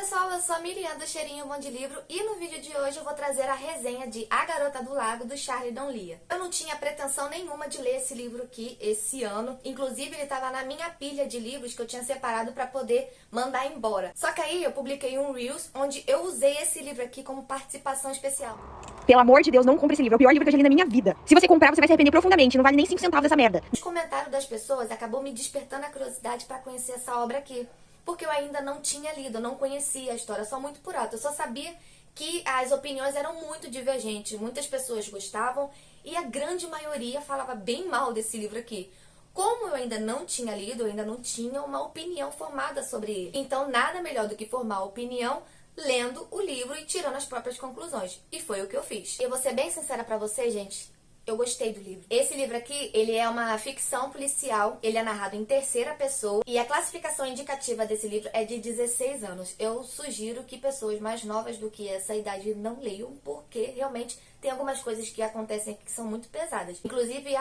pessoal, eu sou a Miriam do Cheirinho Bom de Livro e no vídeo de hoje eu vou trazer a resenha de A Garota do Lago, do Charlie Donlia. Eu não tinha pretensão nenhuma de ler esse livro aqui esse ano, inclusive ele estava na minha pilha de livros que eu tinha separado para poder mandar embora. Só que aí eu publiquei um Reels onde eu usei esse livro aqui como participação especial. Pelo amor de Deus, não compre esse livro. É o pior livro que eu já li na minha vida. Se você comprar, você vai se arrepender profundamente. Não vale nem 5 centavos dessa merda. Os comentários das pessoas acabou me despertando a curiosidade para conhecer essa obra aqui. Porque eu ainda não tinha lido, eu não conhecia a história, só muito por alto. Eu só sabia que as opiniões eram muito divergentes. Muitas pessoas gostavam e a grande maioria falava bem mal desse livro aqui. Como eu ainda não tinha lido, eu ainda não tinha uma opinião formada sobre ele. Então, nada melhor do que formar a opinião lendo o livro e tirando as próprias conclusões. E foi o que eu fiz. Eu vou ser bem sincera pra vocês, gente. Eu gostei do livro. Esse livro aqui, ele é uma ficção policial, ele é narrado em terceira pessoa e a classificação indicativa desse livro é de 16 anos. Eu sugiro que pessoas mais novas do que essa idade não leiam, porque realmente tem algumas coisas que acontecem aqui que são muito pesadas. Inclusive,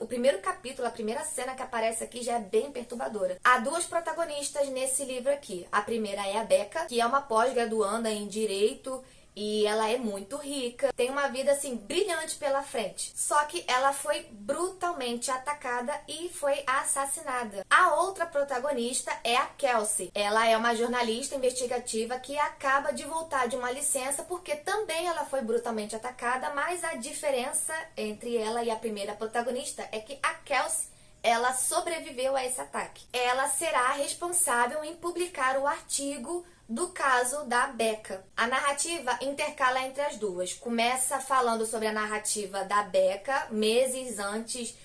o primeiro capítulo, a primeira cena que aparece aqui já é bem perturbadora. Há duas protagonistas nesse livro aqui. A primeira é a Becca, que é uma pós-graduanda em Direito, e ela é muito rica, tem uma vida assim brilhante pela frente. Só que ela foi brutalmente atacada e foi assassinada. A outra protagonista é a Kelsey. Ela é uma jornalista investigativa que acaba de voltar de uma licença porque também ela foi brutalmente atacada, mas a diferença entre ela e a primeira protagonista é que a Kelsey, ela sobreviveu a esse ataque. Ela será responsável em publicar o artigo do caso da Becca. A narrativa intercala entre as duas. Começa falando sobre a narrativa da Becca, meses antes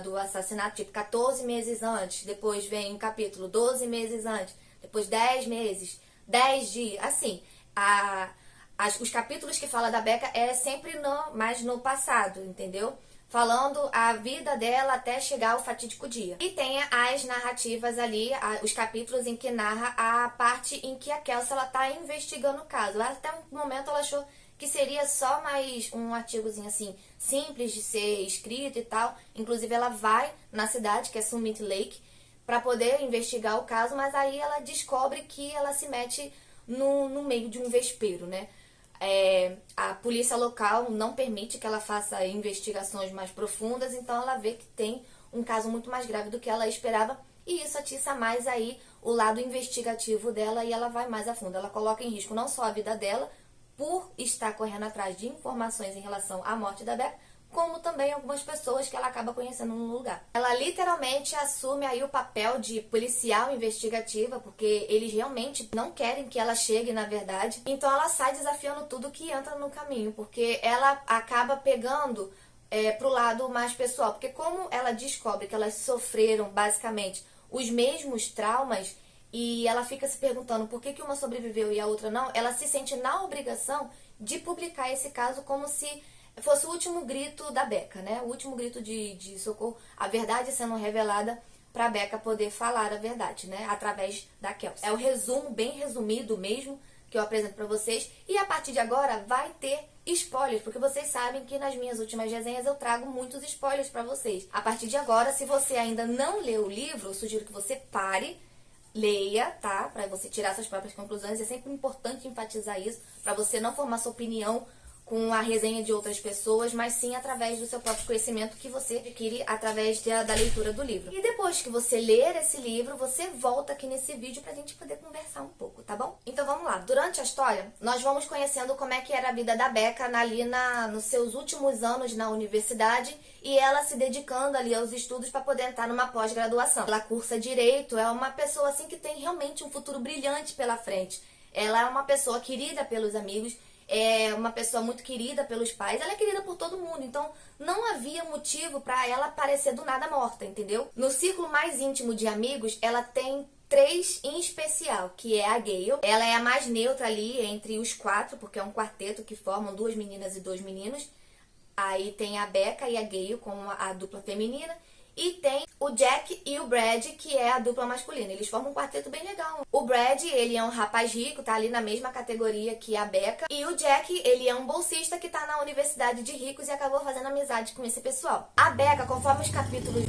do assassinato, tipo 14 meses antes. Depois vem um capítulo 12 meses antes. Depois 10 meses, 10 dias. Assim, os capítulos que fala da Becca é sempre mais no passado, entendeu? Falando a vida dela até chegar ao fatídico dia. E tem as narrativas ali, os capítulos em que narra a parte em que a Kelsey ela tá investigando o caso. Até um momento ela achou que seria só mais um artigozinho assim, simples de ser escrito e tal. Inclusive ela vai na cidade, que é Summit Lake, para poder investigar o caso, mas aí ela descobre que ela se mete no meio de um vespeiro, né? A polícia local não permite que ela faça investigações mais profundas, então ela vê que tem um caso muito mais grave do que ela esperava e isso atiça mais aí o lado investigativo dela e ela vai mais a fundo. Ela coloca em risco não só a vida dela por estar correndo atrás de informações em relação à morte da Becca, como também algumas pessoas que ela acaba conhecendo no lugar. Ela literalmente assume aí o papel de policial investigativa, porque eles realmente não querem que ela chegue na verdade. Então ela sai desafiando tudo que entra no caminho, porque ela acaba pegando pro lado mais pessoal. Porque como ela descobre que elas sofreram basicamente os mesmos traumas, e ela fica se perguntando por que uma sobreviveu e a outra não, ela se sente na obrigação de publicar esse caso como se fosse o último grito da Becca, né? O último grito de socorro, a verdade sendo revelada pra Becca poder falar a verdade, né? Através da Kelsey. É o resumo, bem resumido mesmo, que eu apresento pra vocês. E a partir de agora vai ter spoilers, porque vocês sabem que nas minhas últimas resenhas eu trago muitos spoilers pra vocês. A partir de agora, se você ainda não leu o livro, eu sugiro que você pare, leia, tá? Pra você tirar suas próprias conclusões. É sempre importante enfatizar isso, pra você não formar sua opinião com a resenha de outras pessoas, mas sim através do seu próprio conhecimento que você adquire através da leitura do livro. E depois que você ler esse livro, você volta aqui nesse vídeo pra gente poder conversar um pouco, tá bom? Então vamos lá. Durante a história, nós vamos conhecendo como é que era a vida da Becca nos seus últimos anos na universidade e ela se dedicando ali aos estudos para poder entrar numa pós-graduação. Ela cursa Direito, é uma pessoa assim que tem realmente um futuro brilhante pela frente. Ela é uma pessoa querida pelos amigos, é uma pessoa muito querida pelos pais, ela é querida por todo mundo, então não havia motivo pra ela parecer do nada morta, entendeu? No círculo mais íntimo de amigos, ela tem 3 em especial, que é a Gale. Ela é a mais neutra ali entre os 4, porque é um quarteto que formam 2 meninas e 2 meninos. Aí tem a Becca e a Gale como a dupla feminina. E tem o Jack e o Brad, que é a dupla masculina. Eles formam um quarteto bem legal. O Brad, ele é um rapaz rico, tá ali na mesma categoria que a Becca. E o Jack, ele é um bolsista que tá na universidade de ricos e acabou fazendo amizade com esse pessoal. A Becca, conforme os capítulos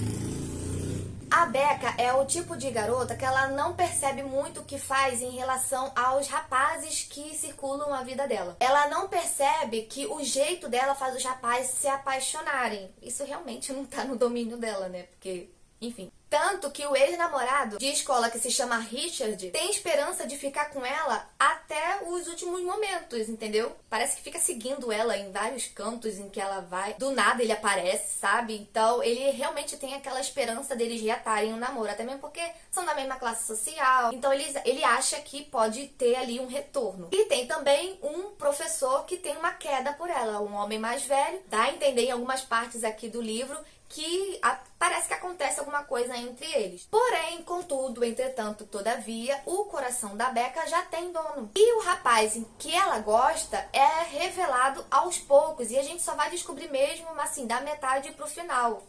A Becca é o tipo de garota que ela não percebe muito o que faz em relação aos rapazes que circulam a vida dela. Ela não percebe que o jeito dela faz os rapazes se apaixonarem. Isso realmente não tá no domínio dela, né? Porque, enfim. Tanto que o ex-namorado de escola, que se chama Richard, tem esperança de ficar com ela até os últimos momentos, entendeu? Parece que fica seguindo ela em vários cantos em que ela vai. Do nada ele aparece, sabe? Então ele realmente tem aquela esperança deles reatarem o namoro, até mesmo porque são da mesma classe social. Então ele acha que pode ter ali um retorno. E tem também um professor que tem uma queda por ela, um homem mais velho. Dá a entender em algumas partes aqui do livro que parece que acontece alguma coisa entre eles. Porém, contudo, entretanto, todavia, o coração da Becca já tem dono. E o rapaz em que ela gosta é revelado aos poucos. E a gente só vai descobrir mesmo, assim, da metade pro final.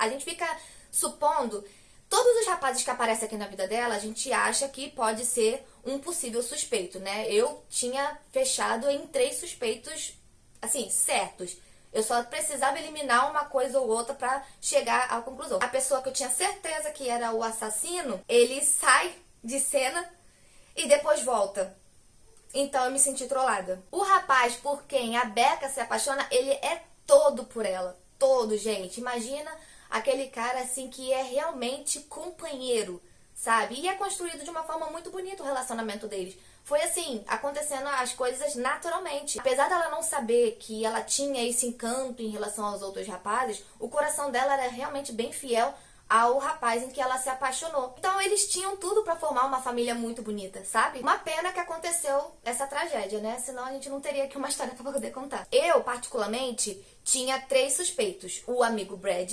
A gente fica supondo. Todos os rapazes que aparecem aqui na vida dela, a gente acha que pode ser um possível suspeito, né? Eu tinha fechado em 3 suspeitos, assim, certos. Eu só precisava eliminar uma coisa ou outra pra chegar à conclusão. A pessoa que eu tinha certeza que era o assassino, ele sai de cena e depois volta. Então eu me senti trollada. O rapaz por quem a Becca se apaixona, ele é todo por ela. Todo, gente. Imagina aquele cara assim que é realmente companheiro, sabe? E é construído de uma forma muito bonita o relacionamento deles. Foi assim, acontecendo as coisas naturalmente. Apesar dela não saber que ela tinha esse encanto em relação aos outros rapazes, o coração dela era realmente bem fiel ao rapaz em que ela se apaixonou. Então eles tinham tudo pra formar uma família muito bonita, sabe? Uma pena que aconteceu essa tragédia, né? Senão a gente não teria aqui uma história pra poder contar. Eu, particularmente, tinha 3 suspeitos. O amigo Brad,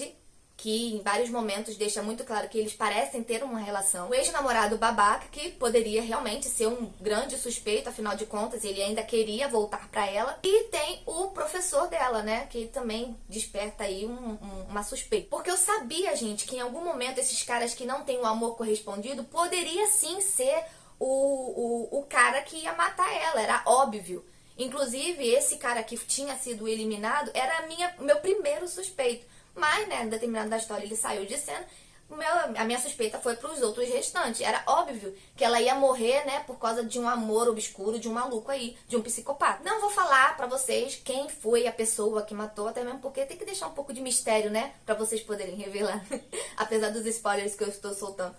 que em vários momentos deixa muito claro que eles parecem ter uma relação. O ex-namorado babaca, que poderia realmente ser um grande suspeito, afinal de contas, ele ainda queria voltar pra ela. E tem o professor dela, né, que também desperta aí uma suspeita. Porque eu sabia, gente, que em algum momento esses caras que não têm o amor correspondido poderia sim ser o cara que ia matar ela, era óbvio. Inclusive, esse cara que tinha sido eliminado era meu primeiro suspeito. Mas, né, em determinado da história ele saiu de cena, a minha suspeita foi pros outros restantes. Era óbvio que ela ia morrer, né, por causa de um amor obscuro, de um maluco aí, de um psicopata. Não vou falar pra vocês quem foi a pessoa que matou, até mesmo porque tem que deixar um pouco de mistério, né, pra vocês poderem revelar, apesar dos spoilers que eu estou soltando.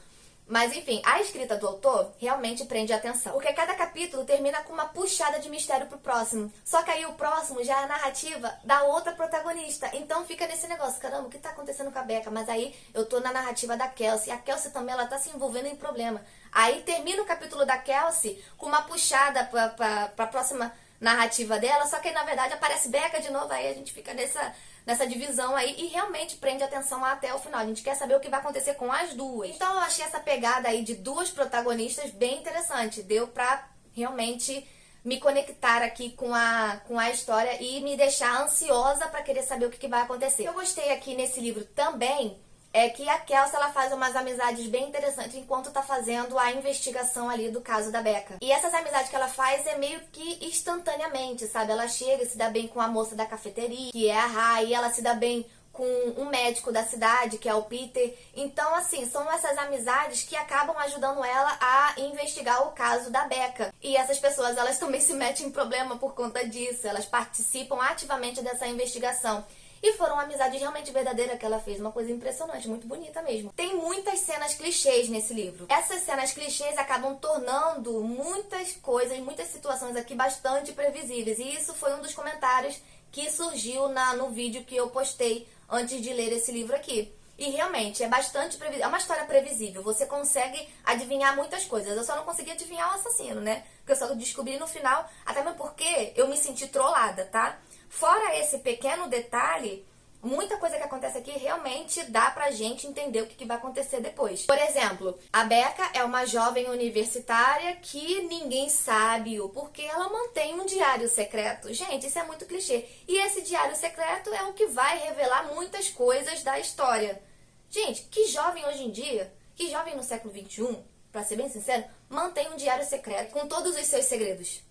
Mas enfim, a escrita do autor realmente prende a atenção. Porque cada capítulo termina com uma puxada de mistério pro próximo. Só que aí o próximo já é a narrativa da outra protagonista. Então fica nesse negócio, caramba, o que tá acontecendo com a Becca? Mas aí eu tô na narrativa da Kelsey. A Kelsey também, ela tá se envolvendo em problema. Aí termina o capítulo da Kelsey com uma puxada pra próxima narrativa dela. Só que aí, na verdade, aparece Becca de novo. Aí a gente fica nessa divisão aí e realmente prende atenção até o final. A gente quer saber o que vai acontecer com as duas. Então eu achei essa pegada aí de 2 protagonistas bem interessante. Deu pra realmente me conectar aqui com a história e me deixar ansiosa pra querer saber o que vai acontecer. Eu gostei aqui nesse livro também é que a Kelsey, ela faz umas amizades bem interessantes enquanto tá fazendo a investigação ali do caso da Becca. E essas amizades que ela faz é meio que instantaneamente, sabe? Ela chega e se dá bem com a moça da cafeteria, que é a Rai, ela se dá bem com um médico da cidade, que é o Peter. Então, assim, são essas amizades que acabam ajudando ela a investigar o caso da Becca. E essas pessoas, elas também se metem em problema por conta disso. Elas participam ativamente dessa investigação. E foram amizades realmente verdadeiras que ela fez. Uma coisa impressionante, muito bonita mesmo. Tem muitas cenas clichês nesse livro. Essas cenas clichês acabam tornando muitas coisas, muitas situações aqui bastante previsíveis. E isso foi um dos comentários que surgiu no vídeo que eu postei antes de ler esse livro aqui. E realmente é bastante previsível. É uma história previsível. Você consegue adivinhar muitas coisas. Eu só não consegui adivinhar o assassino, né? Porque eu só descobri no final, até mesmo porque eu me senti trollada, tá? Fora esse pequeno detalhe, muita coisa que acontece aqui realmente dá pra gente entender o que vai acontecer depois. Por exemplo, a Becca é uma jovem universitária que ninguém sabe o porquê ela mantém um diário secreto. Gente, isso é muito clichê. E esse diário secreto é o que vai revelar muitas coisas da história. Gente, que jovem hoje em dia, que jovem no século XXI, pra ser bem sincero, mantém um diário secreto com todos os seus segredos?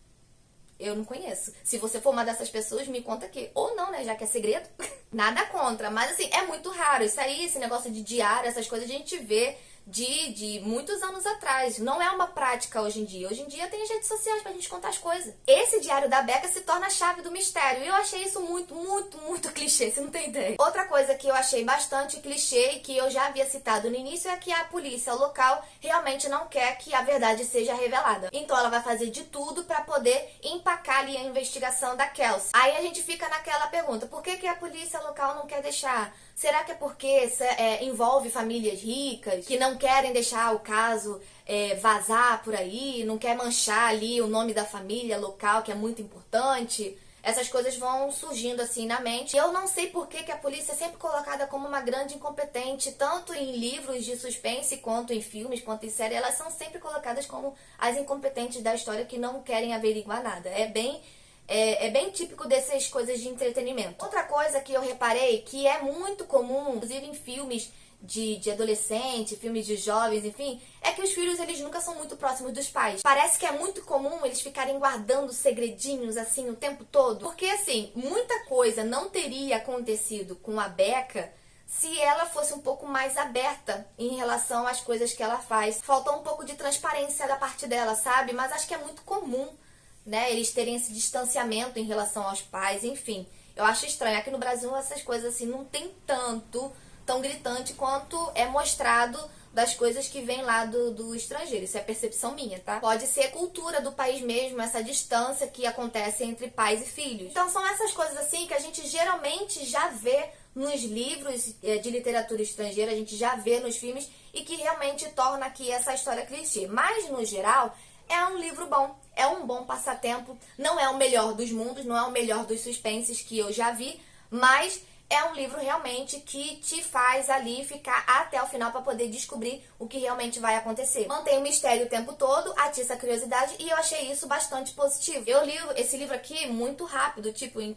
Eu não conheço. Se você for uma dessas pessoas, me conta aqui. Ou não, né? Já que é segredo. Nada contra. Mas assim, é muito raro. Isso aí, esse negócio de diário, essas coisas a gente vê de muitos anos atrás. Não é uma prática hoje em dia. Hoje em dia tem as redes sociais pra gente contar as coisas. Esse diário da Becca se torna a chave do mistério. E eu achei isso muito clichê, você não tem ideia. Outra coisa que eu achei bastante clichê e que eu já havia citado no início é que a polícia local realmente não quer que a verdade seja revelada. Então ela vai fazer de tudo pra poder empacar ali a investigação da Kelsey. Aí a gente fica naquela pergunta, por que a polícia local não quer deixar? Será que é porque envolve famílias ricas que não querem deixar o caso vazar por aí, não quer manchar ali o nome da família local, que é muito importante? Essas coisas vão surgindo assim na mente. Eu não sei por que a polícia é sempre colocada como uma grande incompetente, tanto em livros de suspense, quanto em filmes, quanto em séries. Elas são sempre colocadas como as incompetentes da história que não querem averiguar nada. É bem típico dessas coisas de entretenimento. Outra coisa que eu reparei que é muito comum, inclusive em filmes de adolescente, filmes de jovens, enfim, é que os filhos eles nunca são muito próximos dos pais. Parece que é muito comum eles ficarem guardando segredinhos assim o tempo todo. Porque assim, muita coisa não teria acontecido com a Becca se ela fosse um pouco mais aberta em relação às coisas que ela faz. Faltou um pouco de transparência da parte dela, sabe? Mas acho que é muito comum, né, eles terem esse distanciamento em relação aos pais, enfim. Eu acho estranho. Aqui no Brasil essas coisas assim não tem tão gritante quanto é mostrado das coisas que vêm lá do estrangeiro. Isso é percepção minha, tá? Pode ser cultura do país mesmo, essa distância que acontece entre pais e filhos. Então são essas coisas assim que a gente geralmente já vê nos livros de literatura estrangeira, a gente já vê nos filmes e que realmente torna aqui essa história clichê. Mas, no geral, é um livro bom, é um bom passatempo. Não é o melhor dos mundos, não é o melhor dos suspenses que eu já vi, mas é um livro realmente que te faz ali ficar até o final para poder descobrir o que realmente vai acontecer. Mantém o mistério o tempo todo, atiça a curiosidade e eu achei isso bastante positivo. Eu li esse livro aqui muito rápido, tipo, em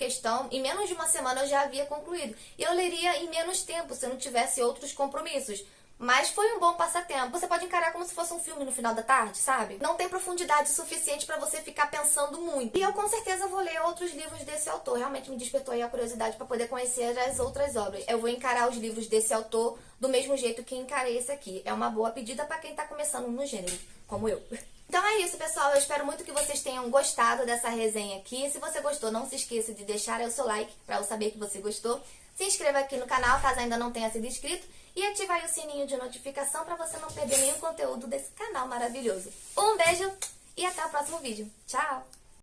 menos de uma semana eu já havia concluído. E eu leria em menos tempo se eu não tivesse outros compromissos. Mas foi um bom passatempo. Você pode encarar como se fosse um filme no final da tarde, sabe? Não tem profundidade suficiente pra você ficar pensando muito. E eu com certeza vou ler outros livros desse autor. Realmente me despertou aí a curiosidade pra poder conhecer as outras obras. Eu vou encarar os livros desse autor do mesmo jeito que encarei esse aqui. É uma boa pedida pra quem tá começando no gênero, como eu. Então é isso, pessoal. Eu espero muito que vocês tenham gostado dessa resenha aqui. Se você gostou, não se esqueça de deixar o seu like pra eu saber que você gostou. Se inscreva aqui no canal, caso ainda não tenha sido inscrito. E ativa aí o sininho de notificação para você não perder nenhum conteúdo desse canal maravilhoso. Um beijo e até o próximo vídeo. Tchau!